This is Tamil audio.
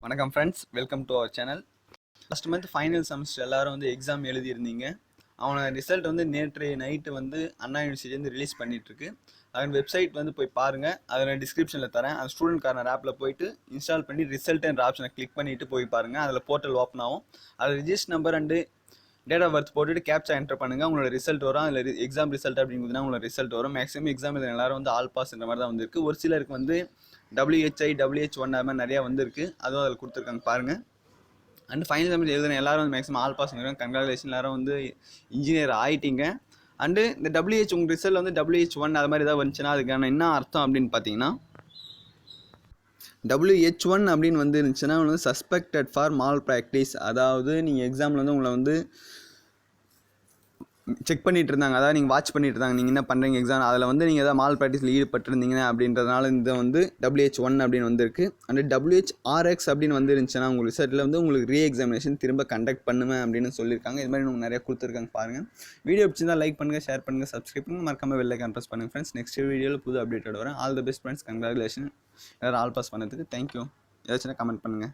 வணக்கம் friends, welcome to our channel. Last month final semester எல்லாரும் வந்து எக்ஸாம் எழுதியிருந்தீங்க. அவனோட ரிசல்ட் வந்து நேற்று நைட்டு வந்து அண்ணா யூனிவர்சிட்டிலேருந்து ரிலீஸ் பண்ணிகிட்ருக்கு. அதன் வெப்சைட் வந்து போய் பாருங்கள், அதை நான் டிஸ்கிரிப்ஷனில் தரேன். அந்த ஸ்டூடெண்ட் கார்னர் ஆப்பில் போய்ட்டு இன்ஸ்டால் பண்ணி ரிசல்ட்ன்ற ஆப்ஷனை கிளிக் பண்ணிவிட்டு போய் பாருங்கள். அதில் போர்ட்டல் ஓப்பன் ஆகும். அதில் register number and date of birth போட்டுட்டு கேப்சா என்டர் பண்ணுங்கள். உங்களோட ரிசல்ட் வரும். அதில் எக்ஸாம் ரிசல்ட் அப்படிங்கிறதுனா உங்களோட ரிசல்ட் வரும். மேக்ஸிமம் எக்ஸாம் இதில் எல்லாரும் வந்து ஆல் பாஸ்ன்ற மாதிரி தான் வந்துருக்கு. ஒரு சிலருக்கு வந்து WHI WH1 அது மாதிரி நிறையா வந்துருக்கு. அதுவும் அதில் கொடுத்துருக்காங்க பாருங்கள். அண்ட் ஃபைனல் செமஸ்டர் எழுதுன எல்லாரும் வந்து மேக்ஸிமம் ஆல் பாஸ் இருக்காங்க. கங்க்ராச்சுலேஷன், எல்லாரும் வந்து இன்ஜினியர் ஆகிட்டீங்க. அண்டு இந்த WH உங்கள் ரிசல்ட் வந்து WH1 அது மாதிரி ஏதாவது வந்துச்சுன்னா அதுக்கான என்ன அர்த்தம் அப்படின்னு பார்த்தீங்கன்னா, WH1 அப்படின்னு வந்து இருந்துச்சுன்னா வந்து சஸ்பெக்டட் ஃபார் மால் ப்ராக்டிஸ். அதாவது நீங்கள் எக்ஸாமில் வந்து உங்களை வந்து செக் பண்ணிட்டு இருந்தாங்க, அதாவது நீங்கள் வாட்ச் பண்ணிட்டு இருந்தாங்க, நீங்கள் என்ன பண்ணுறீங்க எக்ஸாம், அதில் வந்து நீங்கள் எதாவது மால் ப்ராக்டிஸில் ஈடுபட்டிருந்தீங்க அப்படின்றதுனால இந்த வந்து WH1 அப்படின்னு வந்துருக்கு. அண்ட் WHRX அப்படின்னு வந்து இருந்துச்சுன்னா உங்கள் ரிசல்ட்டில் வந்து உங்களுக்கு ரீ எக்ஸாமினேஷன் திரும்ப கண்டக்ட் பண்ணுவேன் அப்படின்னு சொல்லியிருக்காங்க. இது மாதிரி உங்களுக்கு நிறையா கொடுத்துருக்காங்க பாருங்கள். வீடியோ பிடிச்சிருந்தால் லைக் பண்ணுங்கள், ஷேர் பண்ணுங்கள், சப்ஸ்கிரைப் பண்ணுங்கள், மறக்காமல் பெல் ஐகான் ப்ரெஸ் பண்ணுங்கள் ஃப்ரெண்ட்ஸ். நெக்ஸ்ட் வீடியோவில் புது அப்டேட்டோட வரேன். All the best friends, congratulation எல்லாரும் ஆல் பாஸ் பண்ணதுக்கு. தேங்க்யூ. ஏதாச்சும் கமெண்ட் பண்ணுங்கள்.